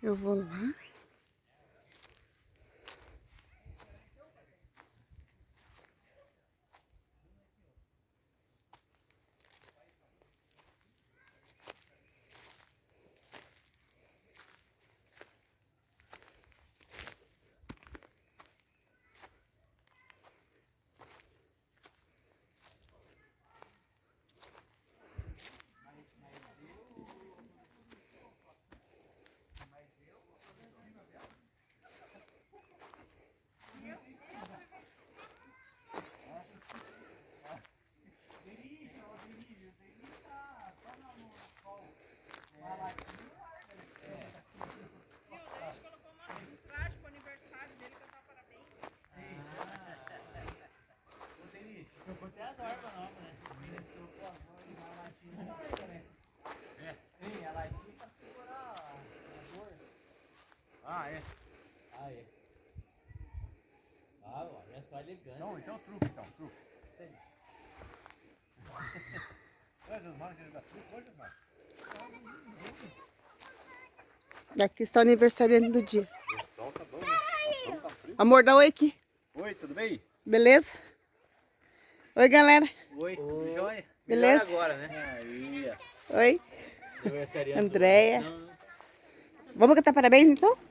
Eu vou lá. Ah, é? Ah, é. Ah, olha só elegante. Não, então truque, truque. Olha, Josmar, que ele dá truque. Olha, Josmar. Daqui está o aniversariante do dia. O sol tá bom, né? Tá frio. Amor, dá oi aqui. Oi, tudo bem? Beleza? Oi, galera. Oi, tudo jóia? Beleza? Agora, né? Aí, Oi. Aniversariante. Andréia. Não. Vamos cantar parabéns, então?